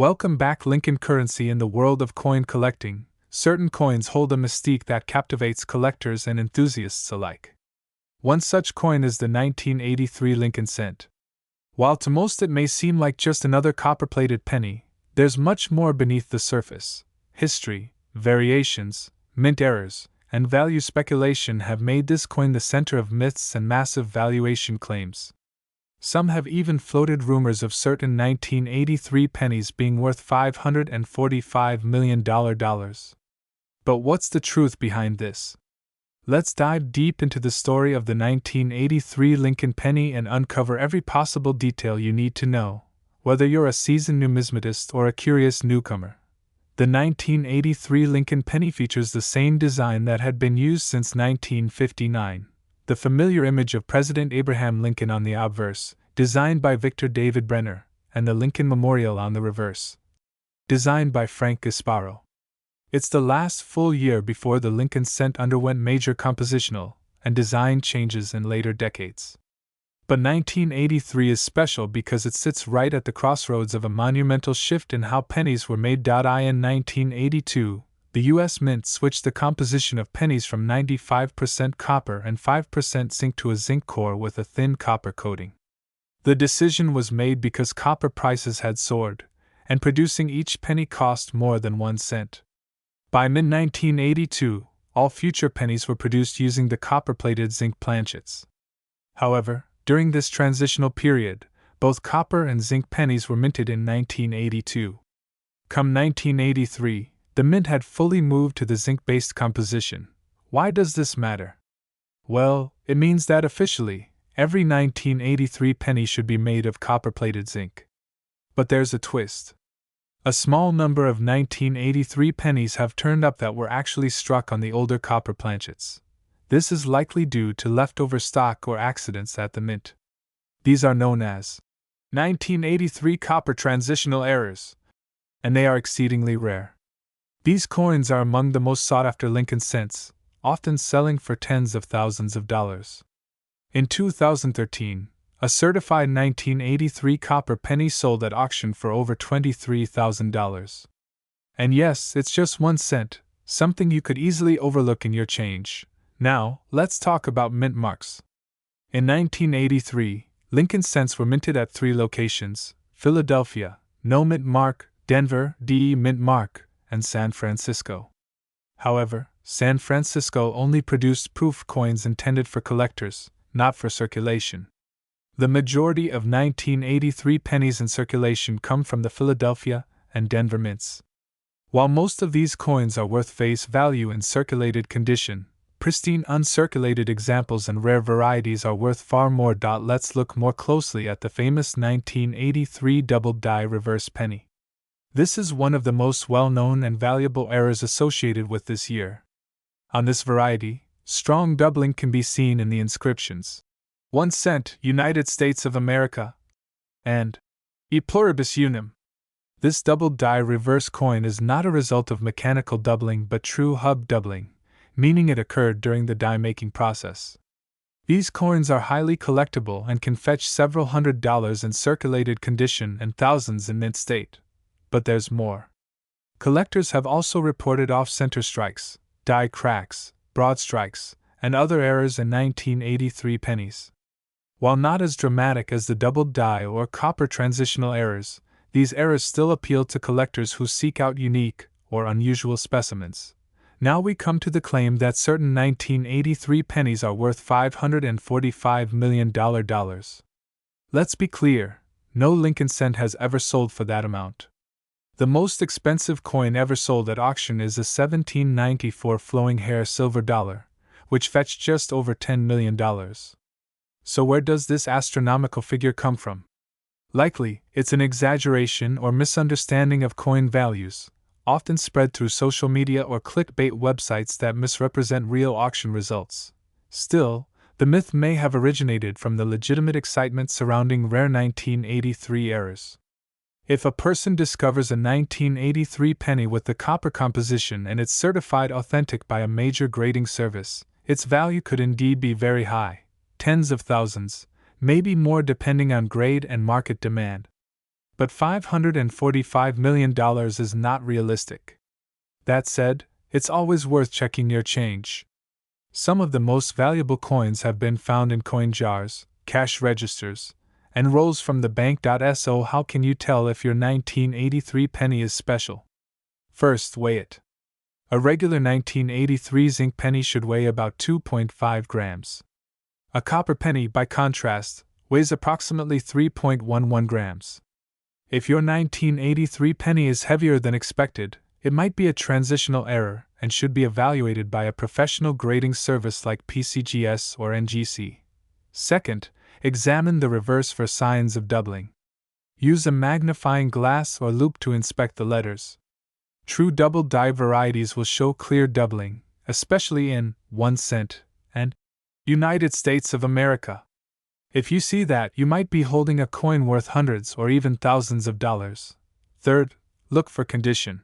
Welcome back, Lincoln Currency. In the world of coin collecting, certain coins hold a mystique that captivates collectors and enthusiasts alike. One such coin is the 1983 Lincoln cent. While to most it may seem like just another copper-plated penny, there's much more beneath the surface. History, variations, mint errors, and value speculation have made this coin the center of myths and massive valuation claims. Some have even floated rumors of certain 1983 pennies being worth $545 million. But what's the truth behind this? Let's dive deep into the story of the 1983 Lincoln penny and uncover every possible detail you need to know, whether you're a seasoned numismatist or a curious newcomer. The 1983 Lincoln penny features the same design that had been used since 1959. The familiar image of President Abraham Lincoln on the obverse, designed by Victor David Brenner, and the Lincoln Memorial on the reverse, designed by Frank Gasparo. It's the last full year before the Lincoln cent underwent major compositional and design changes in later decades. But 1983 is special because it sits right at the crossroads of a monumental shift in how pennies were made. In 1982, the U.S. Mint switched the composition of pennies from 95% copper and 5% zinc to a zinc core with a thin copper coating. The decision was made because copper prices had soared, and producing each penny cost more than 1 cent. By mid-1982, all future pennies were produced using the copper-plated zinc planchets. However, during this transitional period, both copper and zinc pennies were minted in 1982. Come 1983, the mint had fully moved to the zinc-based composition. Why does this matter? Well, it means that officially, every 1983 penny should be made of copper-plated zinc. But there's a twist. A small number of 1983 pennies have turned up that were actually struck on the older copper planchets. This is likely due to leftover stock or accidents at the mint. These are known as 1983 copper transitional errors, and they are exceedingly rare. These coins are among the most sought-after Lincoln cents, often selling for tens of thousands of dollars. In 2013, a certified 1983 copper penny sold at auction for over $23,000. And yes, it's just 1 cent, something you could easily overlook in your change. Now, let's talk about mint marks. In 1983, Lincoln cents were minted at 3 locations: Philadelphia, no mint mark; Denver, DE mint mark; and San Francisco. However, San Francisco only produced proof coins intended for collectors, not for circulation. The majority of 1983 pennies in circulation come from the Philadelphia and Denver mints. While most of these coins are worth face value in circulated condition, pristine uncirculated examples and rare varieties are worth far more. Let's look more closely at the famous 1983 double die reverse penny. This is one of the most well-known and valuable errors associated with this year. On this variety, strong doubling can be seen in the inscriptions: 1 cent, United States of America, and E pluribus unum. This double die reverse coin is not a result of mechanical doubling but true hub doubling, meaning it occurred during the die-making process. These coins are highly collectible and can fetch several $100s in circulated condition and thousands in mint state. But there's more. Collectors have also reported off-center strikes, die cracks, broad strikes, and other errors in 1983 pennies. While not as dramatic as the double die or copper transitional errors, these errors still appeal to collectors who seek out unique or unusual specimens. Now we come to the claim that certain 1983 pennies are worth $545 million. Let's be clear, no Lincoln cent has ever sold for that amount. The most expensive coin ever sold at auction is a 1794 flowing hair silver dollar, which fetched just over $10 million. So where does this astronomical figure come from? Likely, it's an exaggeration or misunderstanding of coin values, often spread through social media or clickbait websites that misrepresent real auction results. Still, the myth may have originated from the legitimate excitement surrounding rare 1983 errors. If a person discovers a 1983 penny with the copper composition and it's certified authentic by a major grading service, its value could indeed be very high, tens of thousands, maybe more depending on grade and market demand. but $545 million is not realistic. That said, it's always worth checking your change. Some of the most valuable coins have been found in coin jars, cash registers, and rolls from the bank. So how can you tell if your 1983 penny is special? First, weigh it. A regular 1983 zinc penny should weigh about 2.5 grams. A copper penny, by contrast, weighs approximately 3.11 grams. If your 1983 penny is heavier than expected, it might be a transitional error and should be evaluated by a professional grading service like PCGS or NGC. Second, examine the reverse for signs of doubling. Use a magnifying glass or loupe to inspect the letters. True double die varieties will show clear doubling, especially in 1 cent and United States of America. If you see that, you might be holding a coin worth hundreds or even thousands of dollars. Third, look for condition.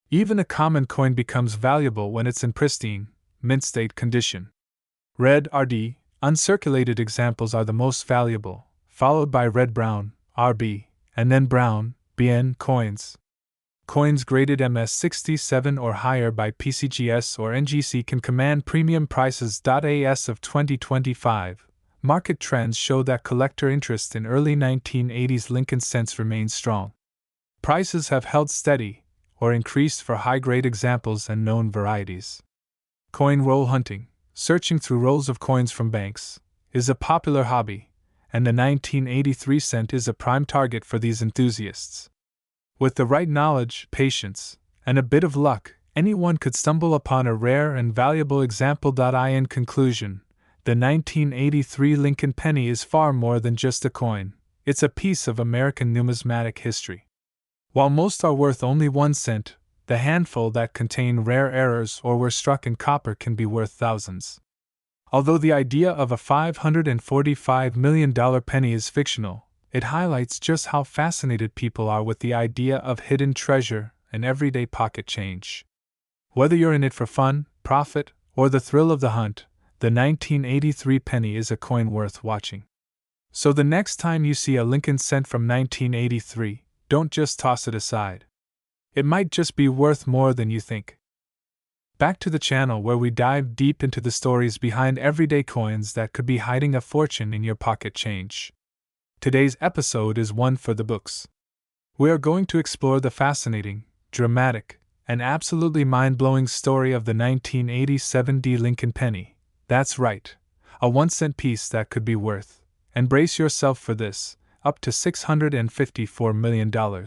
Even a common coin becomes valuable when it's in pristine, mint state condition. Red RD, uncirculated examples are the most valuable, followed by red brown, RB, and then brown, BN coins. Coins graded MS67 or higher by PCGS or NGC can command premium prices. As of 2025, market trends show that collector interest in early 1980s Lincoln cents remains strong. Prices have held steady or increased for high-grade examples and known varieties. Coin roll hunting, searching through rolls of coins from banks, is a popular hobby, and the 1983 cent is a prime target for these enthusiasts. With the right knowledge, patience, and a bit of luck, anyone could stumble upon a rare and valuable example. In conclusion, the 1983 Lincoln penny is far more than just a coin. It's a piece of American numismatic history. While most are worth only 1 cent, the handful that contain rare errors or were struck in copper can be worth thousands. Although the idea of a $545 million penny is fictional, it highlights just how fascinated people are with the idea of hidden treasure and everyday pocket change. Whether you're in it for fun, profit, or the thrill of the hunt, the 1983 penny is a coin worth watching. So the next time you see a Lincoln cent from 1983, don't just toss it aside. It might just be worth more than you think. Back to the channel where we dive deep into the stories behind everyday coins that could be hiding a fortune in your pocket change. Today's episode is one for the books. We are going to explore the fascinating, dramatic, and absolutely mind-blowing story of the 1987 Lincoln penny. That's right, a 1 cent piece that could be worth, and brace yourself for this, up to $654 million.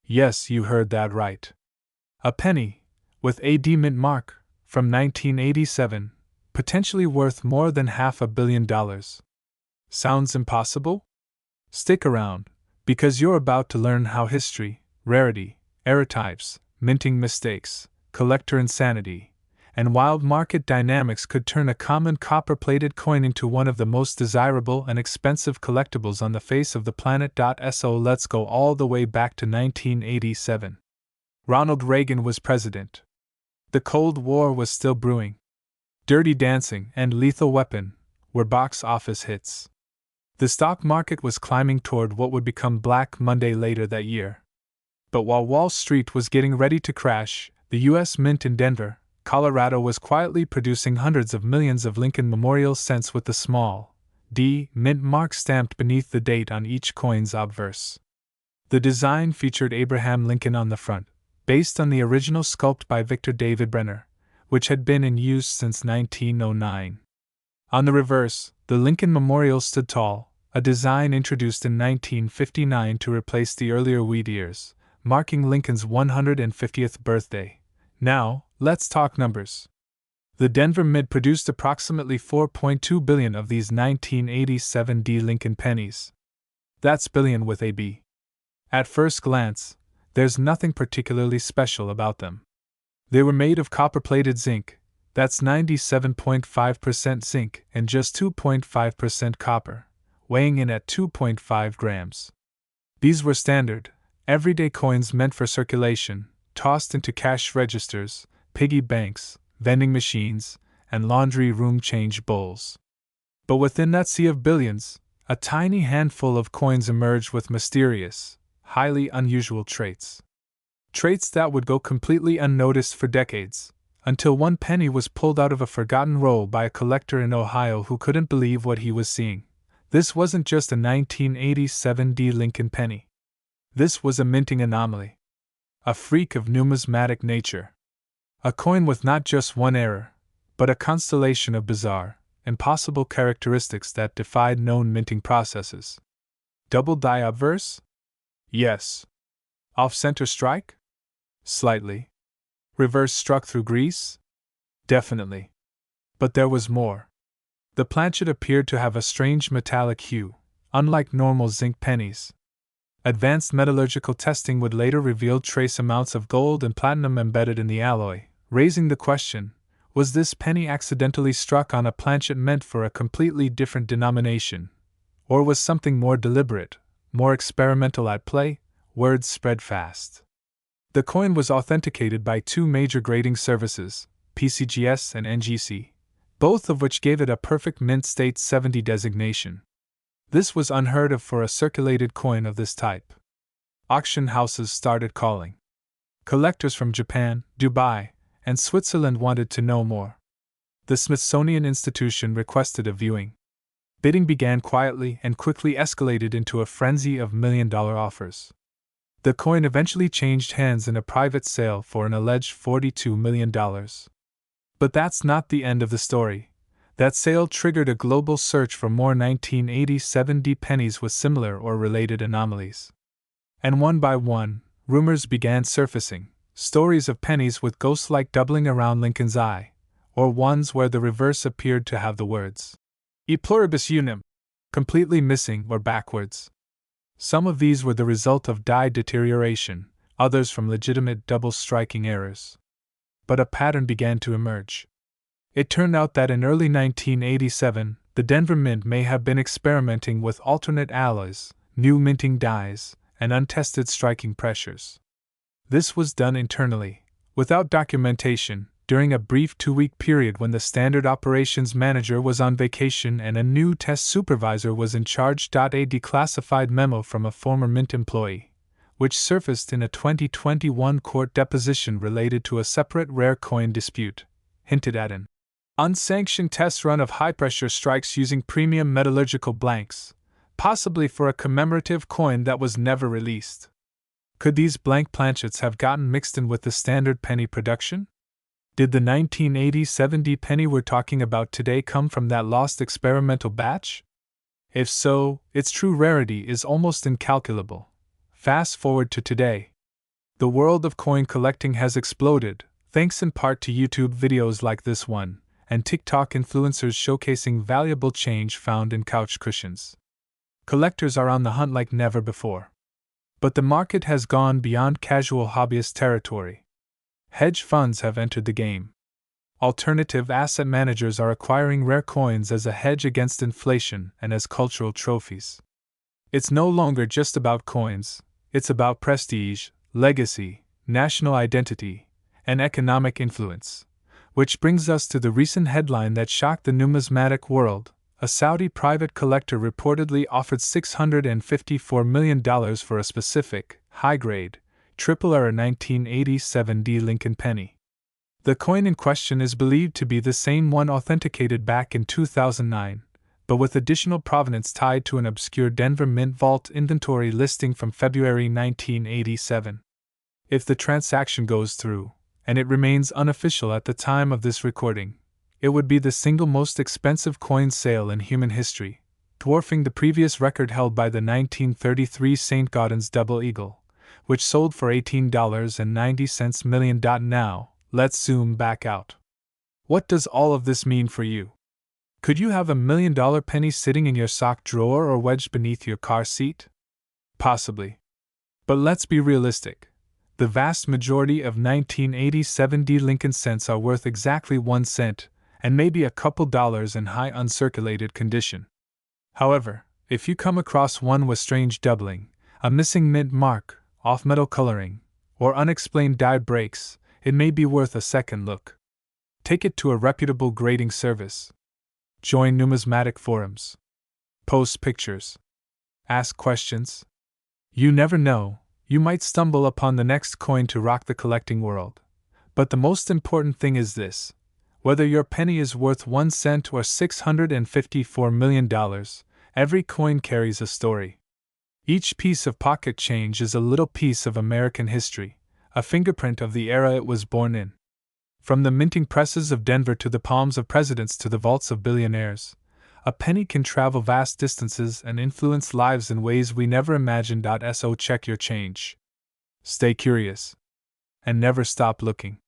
Yes, you heard that right. A penny, with a D mint mark, from 1987, potentially worth more than $500 million. Sounds impossible? Stick around, because you're about to learn how history, rarity, error types, minting mistakes, collector insanity, and wild market dynamics could turn a common copper-plated coin into one of the most desirable and expensive collectibles on the face of the planet. So let's go all the way back to 1987. Ronald Reagan was president. The Cold War was still brewing. Dirty Dancing and Lethal Weapon were box office hits. The stock market was climbing toward what would become Black Monday later that year. But while Wall Street was getting ready to crash, the U.S. Mint in Denver, Colorado was quietly producing hundreds of millions of Lincoln Memorial cents with the small D mint mark stamped beneath the date on each coin's obverse. The design featured Abraham Lincoln on the front, based on the original sculpt by Victor David Brenner, which had been in use since 1909. On the reverse, the Lincoln Memorial stood tall, a design introduced in 1959 to replace the earlier wheat ears, marking Lincoln's 150th birthday. Now, let's talk numbers. The Denver Mint produced approximately 4.2 billion of these 1987 Lincoln pennies. That's billion with a B. At first glance, there's nothing particularly special about them. They were made of copper-plated zinc, that's 97.5% zinc and just 2.5% copper, weighing in at 2.5 grams. These were standard, everyday coins meant for circulation, tossed into cash registers, piggy banks, vending machines, and laundry room change bowls. But within that sea of billions, a tiny handful of coins emerged with mysterious, highly unusual traits. Traits that would go completely unnoticed for decades, until one penny was pulled out of a forgotten roll by a collector in Ohio who couldn't believe what he was seeing. This wasn't just a 1987 D. Lincoln penny. This was a minting anomaly. A freak of numismatic nature. A coin with not just one error, but a constellation of bizarre, impossible characteristics that defied known minting processes. Double die obverse? Yes. Off-center strike? Slightly. Reverse struck through grease? Definitely. But there was more. The planchet appeared to have a strange metallic hue, unlike normal zinc pennies. Advanced metallurgical testing would later reveal trace amounts of gold and platinum embedded in the alloy, raising the question, was this penny accidentally struck on a planchet meant for a completely different denomination? Or was something more deliberate, more experimental at play? Word spread fast. The coin was authenticated by two major grading services, PCGS and NGC, both of which gave it a perfect mint state 70 designation. This was unheard of for a circulated coin of this type. Auction houses started calling. Collectors from Japan, Dubai, and Switzerland wanted to know more. The Smithsonian Institution requested a viewing. Bidding began quietly and quickly escalated into a frenzy of million-dollar offers. The coin eventually changed hands in a private sale for an alleged $42 million. But that's not the end of the story. That sale triggered a global search for more 1987 D pennies with similar or related anomalies. And one by one, rumors began surfacing, stories of pennies with ghost-like doubling around Lincoln's eye, or ones where the reverse appeared to have the words E pluribus unum completely missing or backwards. Some of these were the result of die deterioration, others from legitimate double-striking errors. But a pattern began to emerge. It turned out that in early 1987, the Denver Mint may have been experimenting with alternate alloys, new minting dies, and untested striking pressures. This was done internally, without documentation, during a brief 2-week period when the standard operations manager was on vacation and a new test supervisor was in charge. A declassified memo from a former Mint employee, which surfaced in a 2021 court deposition related to a separate rare coin dispute, hinted at an unsanctioned test run of high-pressure strikes using premium metallurgical blanks, possibly for a commemorative coin that was never released. Could these blank planchets have gotten mixed in with the standard penny production? Did the 1987 D penny we're talking about today come from that lost experimental batch? If so, its true rarity is almost incalculable. Fast forward to today. The world of coin collecting has exploded, thanks in part to YouTube videos like this one, and TikTok influencers showcasing valuable change found in couch cushions. Collectors are on the hunt like never before. But the market has gone beyond casual hobbyist territory. Hedge funds have entered the game. Alternative asset managers are acquiring rare coins as a hedge against inflation and as cultural trophies. It's no longer just about coins, it's about prestige, legacy, national identity, and economic influence. Which brings us to the recent headline that shocked the numismatic world. A Saudi private collector reportedly offered $654 million for a specific, high-grade, triple error 1987 D Lincoln penny. The coin in question is believed to be the same one authenticated back in 2009, but with additional provenance tied to an obscure Denver Mint Vault inventory listing from February 1987. If the transaction goes through, and it remains unofficial at the time of this recording, it would be the single most expensive coin sale in human history, dwarfing the previous record held by the 1933 St. Gaudens Double Eagle, which sold for $18.90 million. Now, let's zoom back out. What does all of this mean for you? Could you have $1 million penny sitting in your sock drawer or wedged beneath your car seat? Possibly. But let's be realistic. The vast majority of 1987 D Lincoln cents are worth exactly 1 cent, and maybe a couple dollars in high uncirculated condition. However, if you come across one with strange doubling, a missing mint mark, off-metal coloring, or unexplained die breaks, it may be worth a second look. Take it to a reputable grading service. Join numismatic forums. Post pictures. Ask questions. You never know, you might stumble upon the next coin to rock the collecting world. But the most important thing is this: whether your penny is worth 1 cent or $654 million, every coin carries a story. Each piece of pocket change is a little piece of American history, a fingerprint of the era it was born in. From the minting presses of Denver to the palms of presidents to the vaults of billionaires, a penny can travel vast distances and influence lives in ways we never imagined. So check your change. Stay curious. And never stop looking.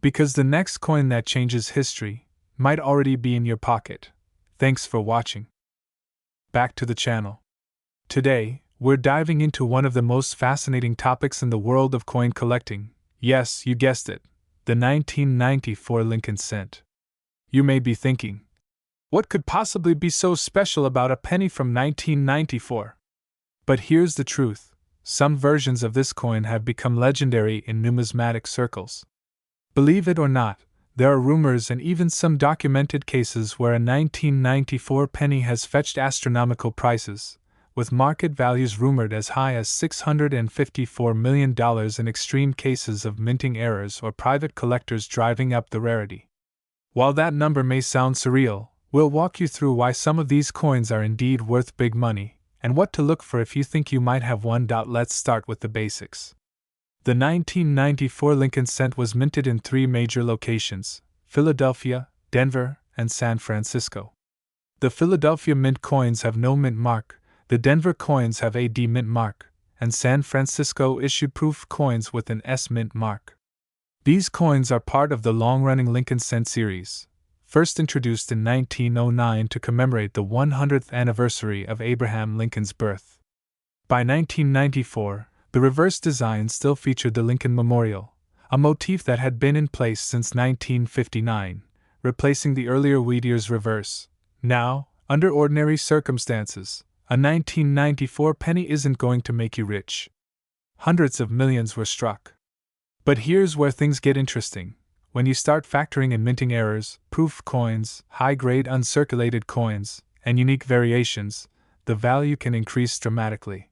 Because the next coin that changes history might already be in your pocket. Thanks for watching. Back to the channel. Today, we're diving into one of the most fascinating topics in the world of coin collecting. Yes, you guessed it, the 1994 Lincoln cent. You may be thinking, what could possibly be so special about a penny from 1994? But here's the truth: some versions of this coin have become legendary in numismatic circles. Believe it or not, there are rumors and even some documented cases where a 1994 penny has fetched astronomical prices, with market values rumored as high as $654 million in extreme cases of minting errors or private collectors driving up the rarity. While that number may sound surreal, we'll walk you through why some of these coins are indeed worth big money, and what to look for if you think you might have one. Let's start with the basics. The 1994 Lincoln cent was minted in 3 major locations: Philadelphia, Denver, and San Francisco. The Philadelphia mint coins have no mint mark, the Denver coins have a D mint mark, and San Francisco issued proof coins with an S mint mark. These coins are part of the long-running Lincoln cent series, first introduced in 1909 to commemorate the 100th anniversary of Abraham Lincoln's birth. By 1994, the reverse design still featured the Lincoln Memorial, a motif that had been in place since 1959, replacing the earlier Whittier's reverse. Now, under ordinary circumstances, a 1994 penny isn't going to make you rich. Hundreds of millions were struck. But here's where things get interesting. When you start factoring in minting errors, proof coins, high-grade uncirculated coins, and unique variations, the value can increase dramatically.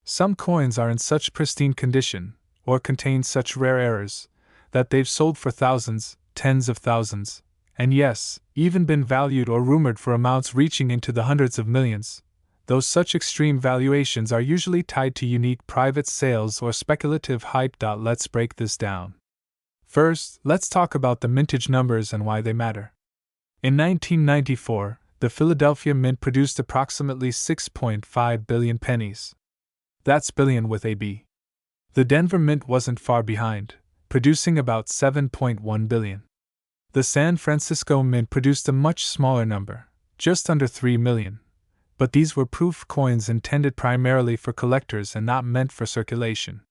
Some coins are in such pristine condition, or contain such rare errors, that they've sold for thousands, tens of thousands, and yes, even been valued or rumored for amounts reaching into the hundreds of millions, though such extreme valuations are usually tied to unique private sales or speculative hype. Let's break this down. First, let's talk about the mintage numbers and why they matter. In 1994, the Philadelphia Mint produced approximately 6.5 billion pennies. That's billion with a B. The Denver Mint wasn't far behind, producing about 7.1 billion. The San Francisco Mint produced a much smaller number, just under 3 million. But these were proof coins intended primarily for collectors and not meant for circulation.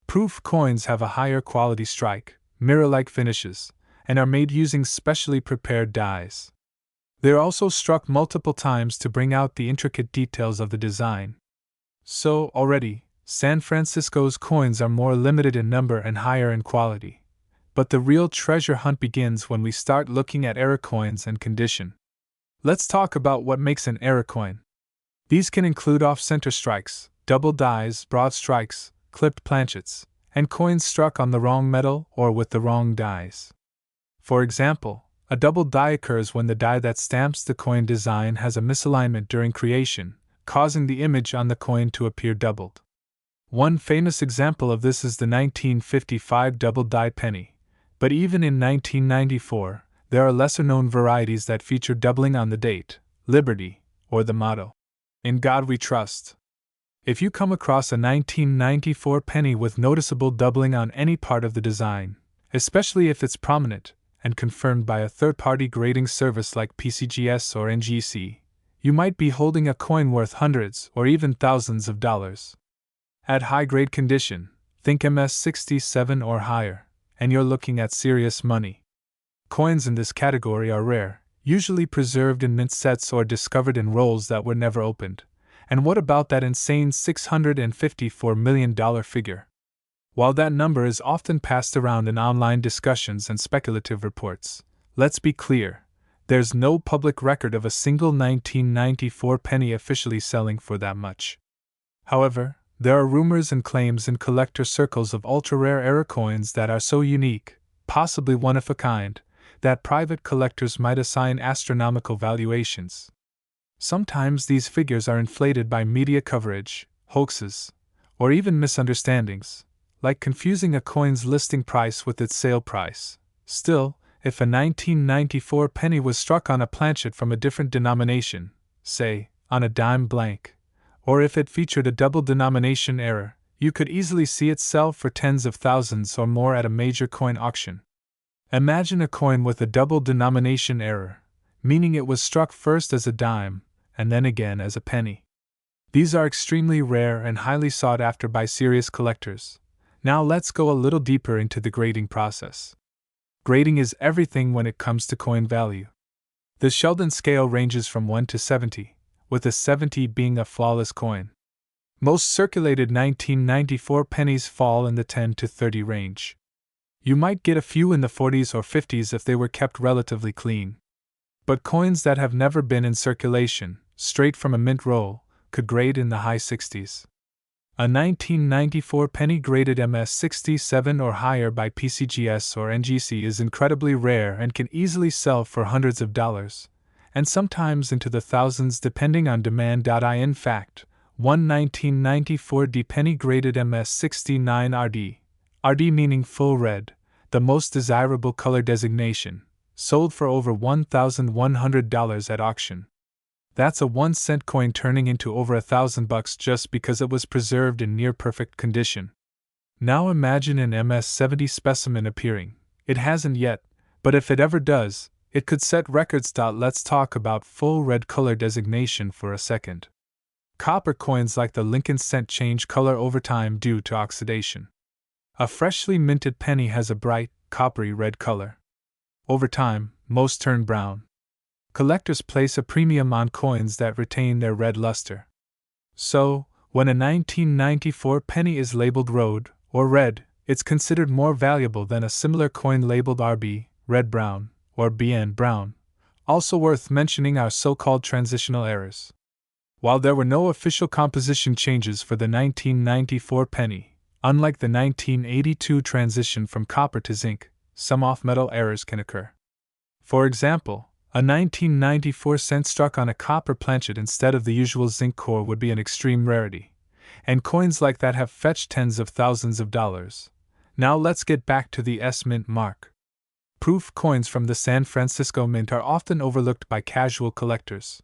Proof coins have a higher quality strike, mirror-like finishes, and are made using specially prepared dies. They're also struck multiple times to bring out the intricate details of the design. So, already, San Francisco's coins are more limited in number and higher in quality. But the real treasure hunt begins when we start looking at error coins and condition. Let's talk about what makes an error coin. These can include off-center strikes, double dies, broad strikes, clipped planchets, and coins struck on the wrong metal or with the wrong dies. For example, a double die occurs when the die that stamps the coin design has a misalignment during creation, causing the image on the coin to appear doubled. One famous example of this is the 1955 double die penny, but even in 1994, there are lesser-known varieties that feature doubling on the date, Liberty, or the motto, "In God We Trust." If you come across a 1994 penny with noticeable doubling on any part of the design, especially if it's prominent and confirmed by a third-party grading service like PCGS or NGC, you might be holding a coin worth hundreds or even thousands of dollars. At high-grade condition, think MS-67 or higher, and you're looking at serious money. Coins in this category are rare, usually preserved in mint sets or discovered in rolls that were never opened. And what about that insane $654 million figure? While that number is often passed around in online discussions and speculative reports, let's be clear. There's no public record of a single 1994 penny officially selling for that much. However, There are rumors and claims in collector circles of ultra-rare error coins that are so unique, possibly one of a kind, that private collectors might assign astronomical valuations. Sometimes these figures are inflated by media coverage, hoaxes, or even misunderstandings, like confusing a coin's listing price with its sale price. Still, if a 1994 penny was struck on a planchet from a different denomination, say, on a dime blank, or if it featured a double denomination error, you could easily see it sell for tens of thousands or more at a major coin auction. Imagine a coin with a double denomination error, meaning it was struck first as a dime, and then again as a penny. These are extremely rare and highly sought after by serious collectors. Now let's go a little deeper into the grading process. Grading is everything when it comes to coin value. The Sheldon scale ranges from 1 to 70, with a 70 being a flawless coin. Most circulated 1994 pennies fall in the 10 to 30 range. You might get a few in the 40s or 50s if they were kept relatively clean. But coins that have never been in circulation, straight from a mint roll, could grade in the high 60s. A 1994 penny graded MS67 or higher by PCGS or NGC is incredibly rare and can easily sell for hundreds of dollars, and sometimes into the thousands depending on demand. In fact, one 1994 penny graded MS69 RD meaning full red, the most desirable color designation, sold for over $1,100 at auction. That's a 1-cent coin turning into over $1,000 just because it was preserved in near-perfect condition. Now imagine an MS-70 specimen appearing. It hasn't yet, but if it ever does, it could set records. Let's talk about full red color designation for a second. Copper coins like the Lincoln cent change color over time due to oxidation. A freshly minted penny has a bright, coppery red color. Over time, most turn brown. Collectors place a premium on coins that retain their red luster. So, when a 1994 penny is labeled ROD, or red, it's considered more valuable than a similar coin labeled RB, red brown, or BN brown. Also worth mentioning are so-called transitional errors. While there were no official composition changes for the 1994 penny, unlike the 1982 transition from copper to zinc, some off-metal errors can occur. For example, a 1994 cent struck on a copper planchet instead of the usual zinc core would be an extreme rarity, and coins like that have fetched tens of thousands of dollars. Now let's get back to the S-Mint mark. Proof coins from the San Francisco Mint are often overlooked by casual collectors.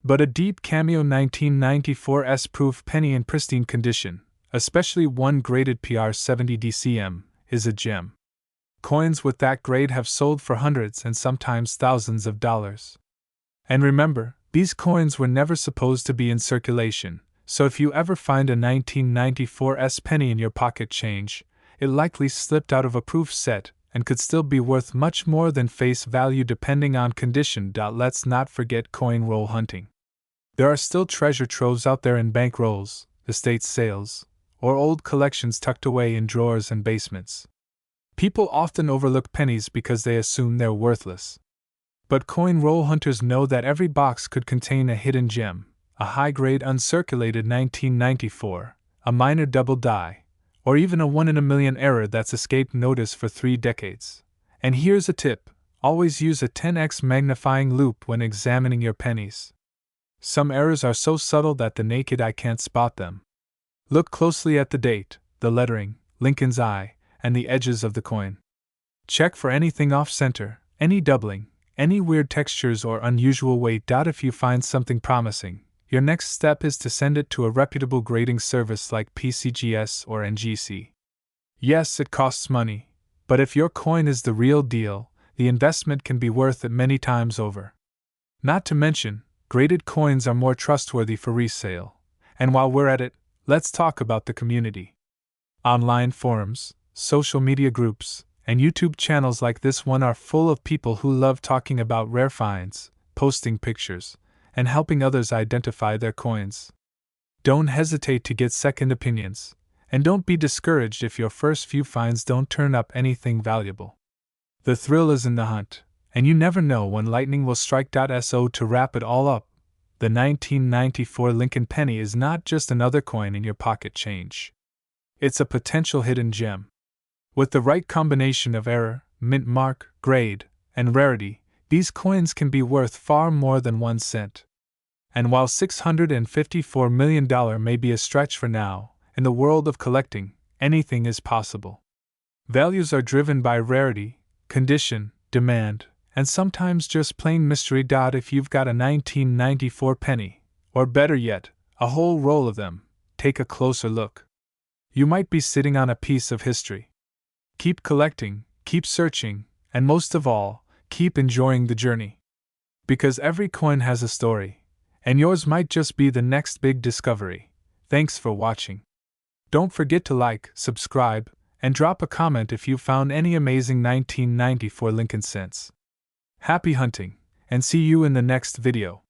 But a deep cameo 1994 S-proof penny in pristine condition, especially one graded PR70 DCM, is a gem. Coins with that grade have sold for hundreds and sometimes thousands of dollars. And remember, these coins were never supposed to be in circulation, so if you ever find a 1994 S penny in your pocket change, it likely slipped out of a proof set and could still be worth much more than face value depending on condition. Let's not forget coin roll hunting. There are still treasure troves out there in bank rolls, estate sales, or old collections tucked away in drawers and basements. People often overlook pennies because they assume they're worthless. But coin roll hunters know that every box could contain a hidden gem, a high-grade uncirculated 1994, a minor double die, or even a 1 in a million error that's escaped notice for 3 decades. And here's a tip: always use a 10x magnifying loupe when examining your pennies. Some errors are so subtle that the naked eye can't spot them. Look closely at the date, the lettering, Lincoln's eye, and the edges of the coin. Check for anything off-center, any doubling, any weird textures or unusual weight. If you find something promising, your next step is to send it to a reputable grading service like PCGS or NGC. Yes, it costs money, but if your coin is the real deal, the investment can be worth it many times over. Not to mention, graded coins are more trustworthy for resale. And while we're at it, let's talk about the community. Online forums, social media groups, and YouTube channels like this one are full of people who love talking about rare finds, posting pictures, and helping others identify their coins. Don't hesitate to get second opinions, and don't be discouraged if your first few finds don't turn up anything valuable. The thrill is in the hunt, and you never know when lightning will strike. So to wrap it all up, The 1994 Lincoln penny is not just another coin in your pocket change. It's a potential hidden gem. With the right combination of error, mint mark, grade, and rarity, these coins can be worth far more than 1 cent. And while $654 million may be a stretch for now, in the world of collecting, anything is possible. Values are driven by rarity, condition, demand, and sometimes just plain mystery. If you've got a 1994 penny, or better yet, a whole roll of them, take a closer look. You might be sitting on a piece of history. Keep collecting, keep searching, and most of all, keep enjoying the journey. Because every coin has a story, and yours might just be the next big discovery. Thanks for watching. Don't forget to like, subscribe, and drop a comment if you found any amazing 1994 Lincoln cents. Happy hunting, and see you in the next video.